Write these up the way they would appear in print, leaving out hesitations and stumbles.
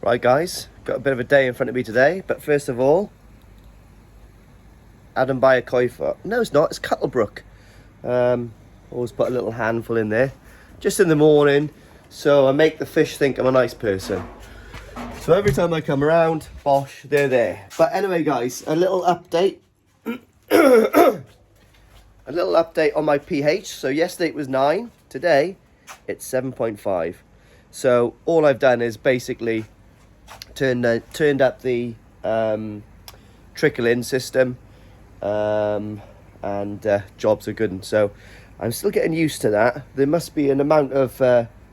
Right guys, got a bit of a day in front of me today, but first of all, Adam buy a koi for... No, it's not, it's Cuttlebrook. Always put a little handful in there, just in the morning, so I make the fish think I'm a nice person. So every time I come around, bosh, they're there. But anyway guys, a little update. A little update on my pH. So yesterday it was 9, today it's 7.5. So all I've done is basically turned up the trickle-in system, and jobs are good. And so I'm still getting used to that. There must be an amount of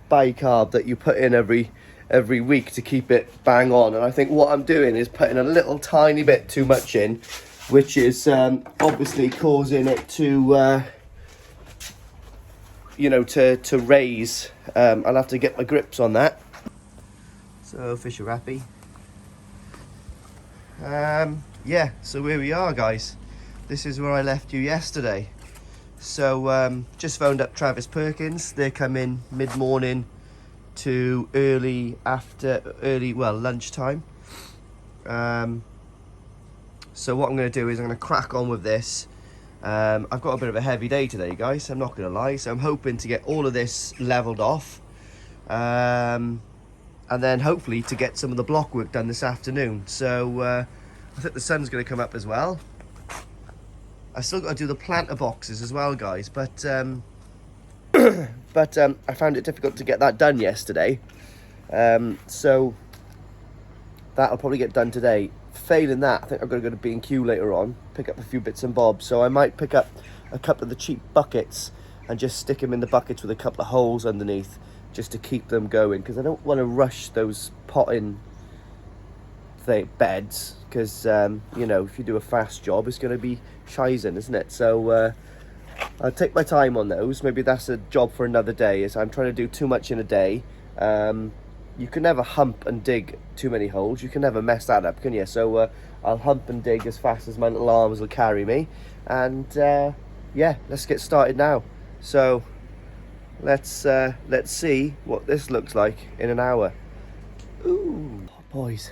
bicarb that you put in every week to keep it bang on, and I think what I'm doing is putting a little tiny bit too much in, which is obviously causing it to to raise. I'll have to get my grips on that. So fish are happy. Yeah, so here we are guys. This is where I left you yesterday. So just phoned up Travis Perkins. They're coming mid-morning to lunchtime. So what I'm going to do is I'm going to crack on with this. I've got a bit of a heavy day today guys, I'm not going to lie, so I'm hoping to get all of this leveled off, and then hopefully to get some of the block work done this afternoon. So I think the sun's going to come up as well. I still got to do the planter boxes as well guys, but I found it difficult to get that done yesterday, so that'll probably get done today. Failing that, I think I'm going to go to B&Q later on, pick up a few bits and bobs. So I might pick up a couple of the cheap buckets and just stick them in the buckets with a couple of holes underneath, just to keep them going, because I don't want to rush those potting beds, because if you do a fast job, it's going to be shizen, isn't it? So I'll take my time on those. Maybe that's a job for another day, as I'm trying to do too much in a day. You can never hump and dig too many holes. You can never mess that up, can you? So I'll hump and dig as fast as my little arms will carry me. And yeah, let's get started now. So let's see what this looks like in an hour. Ooh, boys,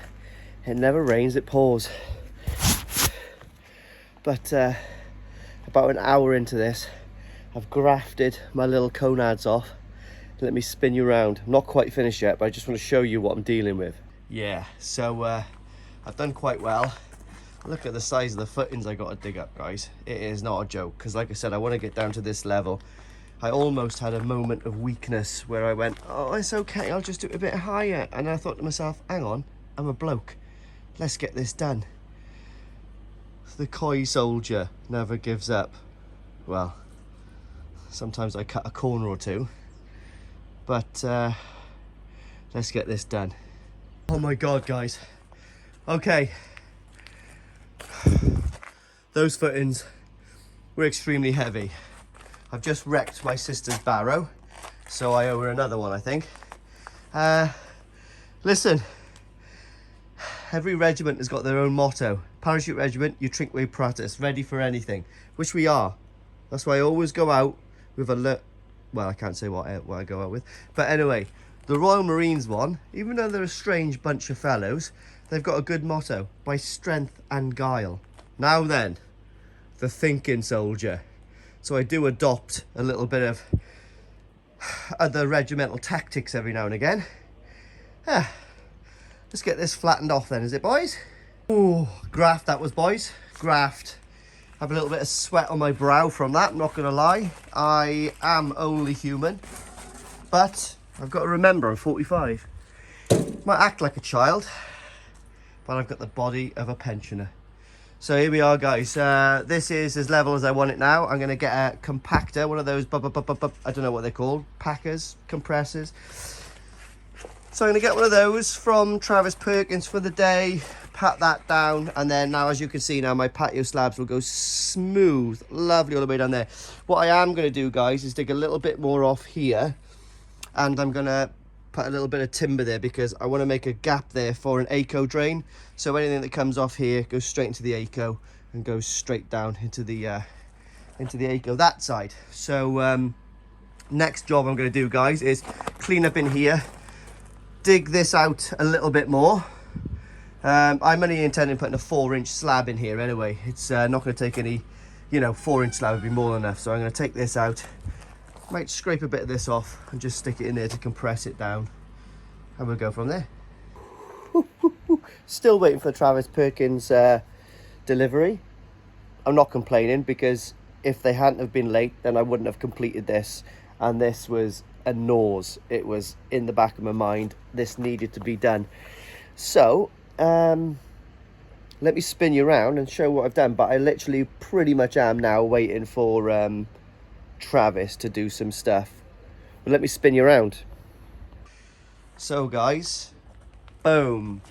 it never rains, it pours. But about an hour into this, I've grafted my little conads off. Let me spin you around. I'm not quite finished yet, but I just want to show you what I'm dealing with. Yeah, so I've done quite well. Look at the size of the footings I got to dig up, guys. It is not a joke, because like I said, I want to get down to this level. I almost had a moment of weakness where I went, oh, it's okay, I'll just do it a bit higher. And I thought to myself, hang on, I'm a bloke. Let's get this done. The koi soldier never gives up. Well, sometimes I cut a corner or two. But let's get this done. Oh my god guys, okay, those footings were extremely heavy. I've just wrecked my sister's barrow, so I owe her another one, I think. Listen, every regiment has got their own motto. Parachute regiment, you trinkway pratus, ready for anything, which we are. That's why I always go out with a well, I can't say what I go out with. But anyway, the Royal Marines one, even though they're a strange bunch of fellows, they've got a good motto: by strength and guile. Now then, the thinking soldier. So I do adopt a little bit of other regimental tactics every now and again. Let's get this flattened off then, is it, boys? Ooh, graft that was, boys. Graft. Have a little bit of sweat on my brow from that, I'm not going to lie. I am only human, but I've got to remember I'm 45. Might act like a child, but I've got the body of a pensioner. So here we are guys, this is as level as I want it now. I'm going to get a compactor, one of those, I don't know what they're called, packers, compressors. So I'm going to get one of those from Travis Perkins for the day, pat that down, and then now, as you can see now, my patio slabs will go smooth, lovely all the way down there. What I am going to do, guys, is dig a little bit more off here, and I'm going to put a little bit of timber there because I want to make a gap there for an ACO drain. So anything that comes off here goes straight into the ACO and goes straight down into the ACO that side. So next job I'm going to do, guys, is clean up in here. dig this out a little bit more. I'm only intending putting a 4-inch slab in here anyway. It's not going to take any, you know, 4-inch slab would be more than enough. So I'm going to take this out, might scrape a bit of this off and just stick it in there to compress it down. And we'll go from there. Still waiting for Travis Perkins delivery. I'm not complaining, because if they hadn't have been late, then I wouldn't have completed this. And this was a nose. It was in the back of my mind. This needed to be done. So, let me spin you around and show what I've done. But I literally pretty much am now waiting for Travis to do some stuff. But let me spin you around. So guys, boom,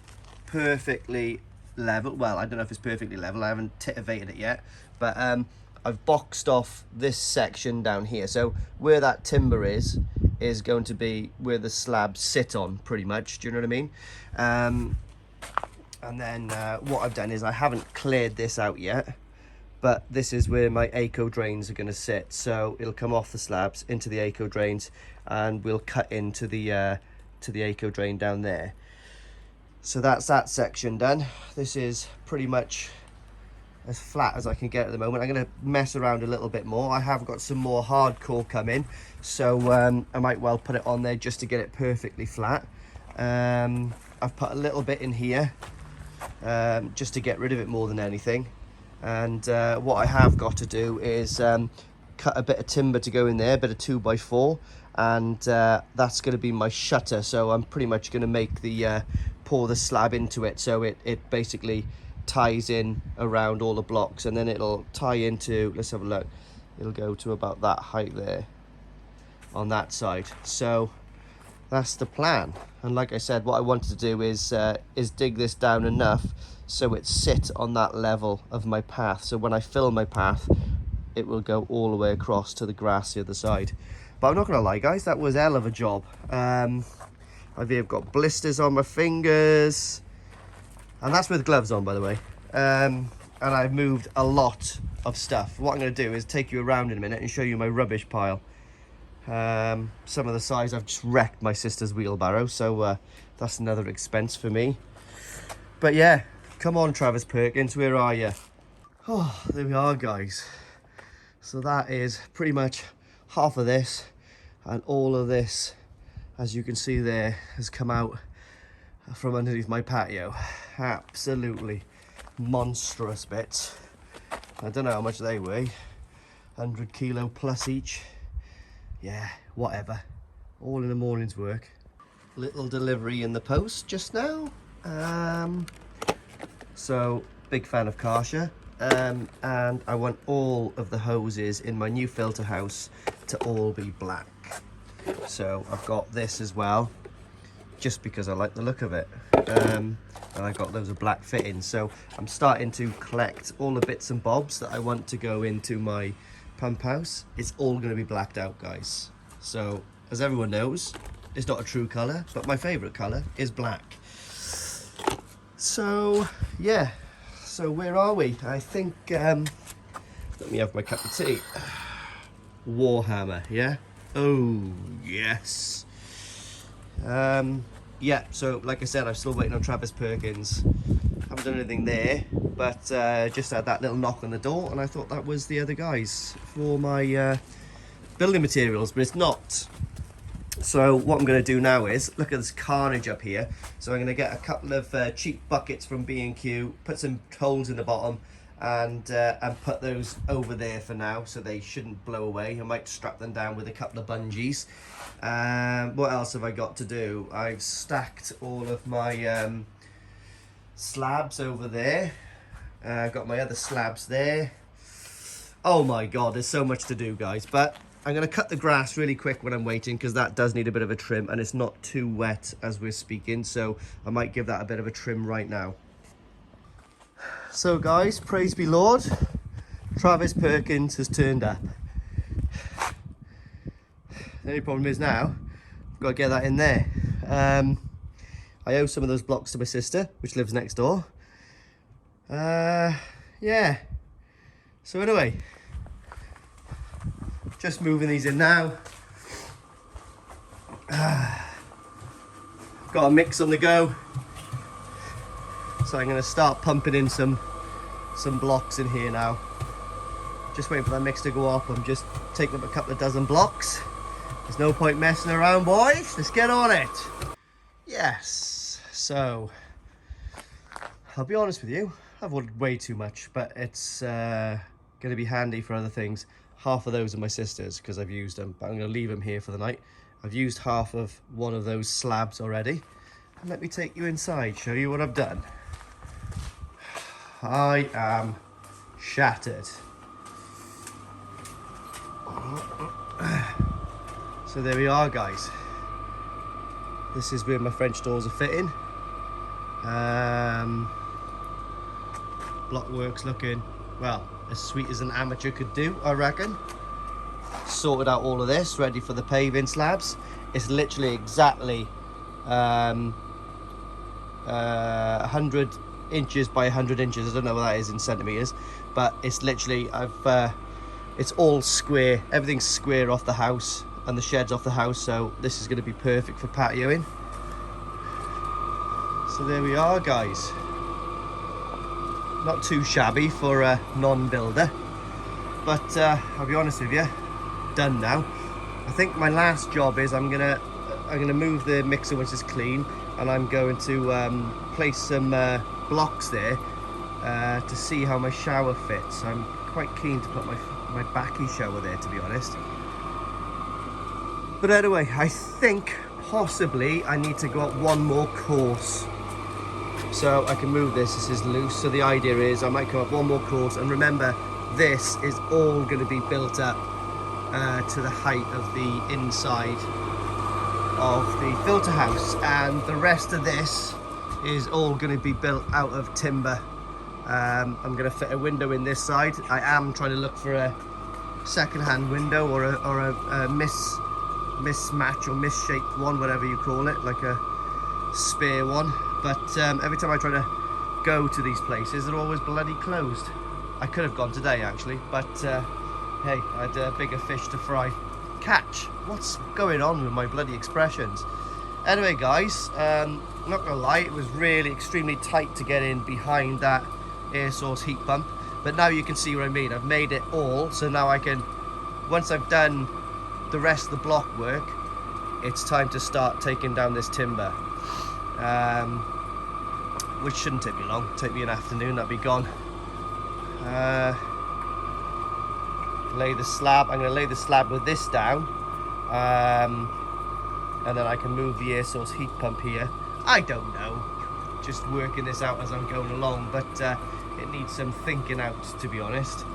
perfectly level. Well, I don't know if it's perfectly level. I haven't titivated it yet, but I've boxed off this section down here. So where that timber is going to be where the slabs sit on, pretty much. Do you know what I mean? And then what I've done is I haven't cleared this out yet, but this is where my eco drains are going to sit. So it'll come off the slabs into the eco drains, and we'll cut into the eco drain down there. So that's that section done. This is pretty much as flat as I can get at the moment. I'm going to mess around a little bit more. I have got some more hardcore coming, so I might well put it on there just to get it perfectly flat. I've put a little bit in here just to get rid of it more than anything. And what I have got to do is cut a bit of timber to go in there, a bit of 2x4, and that's going to be my shutter. So I'm pretty much going to make the pour the slab into it, so it basically ties in around all the blocks, and then it'll tie into, let's have a look, it'll go to about that height there on that side. So that's the plan. And like I said, what I wanted to do is dig this down enough so it sits on that level of my path, so when I fill my path it will go all the way across to the grass the other side. But I'm not gonna lie guys, that was a hell of a job. I've got blisters on my fingers, and that's with gloves on, by the way. And I've moved a lot of stuff. What I'm going to do is take you around in a minute and show you my rubbish pile. Some of the size, I've just wrecked my sister's wheelbarrow, so that's another expense for me. But yeah, come on Travis Perkins, where are you? Oh, there we are guys. So that is pretty much half of this, and all of this, as you can see there, has come out from underneath my patio. Absolutely monstrous bits. I don't know how much they weigh, 100 kilo plus each. Yeah, whatever, all in the morning's work. Little delivery in the post just now. So big fan of Karsha, and I want all of the hoses in my new filter house to all be black. So I've got this as well, just because I like the look of it. And I got loads of black fittings, so I'm starting to collect all the bits and bobs that I want to go into my pump house. It's all going to be blacked out guys. So as everyone knows, it's not a true colour, but my favourite colour is black. So yeah, so where are we? I think let me have my cup of tea. Warhammer, yeah? Oh yes. Yeah, so like I said, I'm still waiting on Travis Perkins. Haven't done anything there, but just had that little knock on the door, and I thought that was the other guys for my building materials, but it's not. So what I'm going to do now is, look at this carnage up here. So I'm going to get a couple of cheap buckets from B&Q, put some holes in the bottom, and put those over there for now, so they shouldn't blow away. I might strap them down with a couple of bungees. What else have I got to do? I've stacked all of my slabs over there. I've got my other slabs there. Oh my god, there's so much to do guys, but I'm going to cut the grass really quick when I'm waiting, because that does need a bit of a trim, and it's not too wet as we're speaking, so I might give that a bit of a trim right now. So guys, praise be Lord, Travis Perkins has turned up. The only problem is now, I've got to get that in there. I owe some of those blocks to my sister, which lives next door. Yeah, so anyway, just moving these in now. got a mix on the go. So I'm going to start pumping in some blocks in here now. Just waiting for that mix to go up. I'm just taking up a couple of dozen blocks. There's no point messing around, boys. Let's get on it. Yes. So, I'll be honest with you. I've ordered way too much, but it's going to be handy for other things. Half of those are my sister's because I've used them, but I'm going to leave them here for the night. I've used half of one of those slabs already. And let me take you inside, show you what I've done. I am shattered. So there we are, guys. This is where my French doors are fitting. Blockwork's looking, well, as sweet as an amateur could do, I reckon. Sorted out all of this, ready for the paving slabs. It's literally exactly 100 inches by 100 inches. I don't know what that is in centimeters, but it's literally, it's all square. Everything's square off the house and the sheds off the house, so this is going to be perfect for patioing. So there we are, guys. Not too shabby for a non-builder, but I'll be honest with you, done now. I think my last job is I'm gonna move the mixer once it's clean, and I'm going to place some blocks there to see how my shower fits. I'm quite keen to put my backy shower there, to be honest. But anyway, I think possibly I need to go up one more course. So I can move this is loose. So the idea is I might come up one more course, and remember, this is all going to be built up to the height of the inside of the filter house, and the rest of this is all going to be built out of timber. I'm going to fit a window in this side. I am trying to look for a second-hand window or a mismatch or misshaped one, whatever you call it, like a spare one. But every time I try to go to these places, they're always bloody closed. I could have gone today, actually, but hey, I had bigger fish to fry. Catch. What's going on with my bloody expressions? Anyway, guys, I'm not gonna lie, it was really extremely tight to get in behind that air source heat pump, but now you can see what I mean. I've made it all, so now I can, once I've done the rest of the block work, it's time to start taking down this timber, which shouldn't take me long. It'll take me an afternoon, that'll be gone. Lay the slab. I'm going to lay the slab with this down, and then I can move the air source heat pump here. I don't know, just working this out as I'm going along, but it needs some thinking out, to be honest.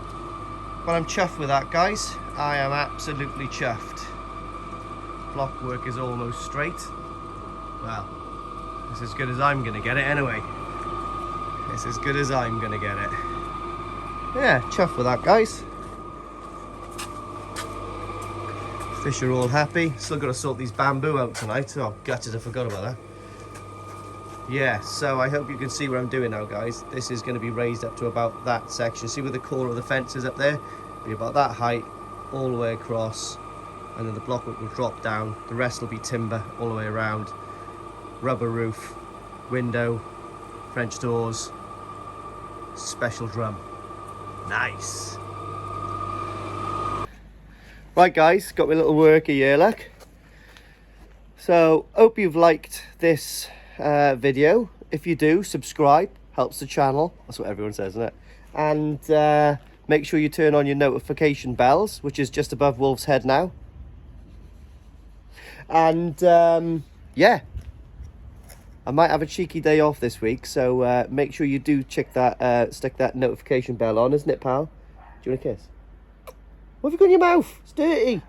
But I'm chuffed with that, guys. I am absolutely chuffed. Block work is almost straight. Well, it's as good as I'm going to get it anyway. It's as good as I'm going to get it. Yeah, chuffed with that, guys. Fish are all happy. Still got to sort these bamboo out tonight. Oh, gutted, I forgot about that. Yeah, so I hope you can see what I'm doing now, guys. This is going to be raised up to about that section. See where the corner of the fence is up there? Be about that height, all the way across, and then the blockwork will drop down. The rest will be timber all the way around. Rubber roof, window, French doors, special drum. Nice. Right, guys, got my little worker here, look. So, hope you've liked this video. If you do, subscribe, helps the channel. That's what everyone says, isn't it? And make sure you turn on your notification bells, which is just above Wolf's head now. And yeah, I might have a cheeky day off this week, so make sure you do check that, stick that notification bell on, isn't it, pal? Do you want a kiss? What have you got in your mouth? It's dirty.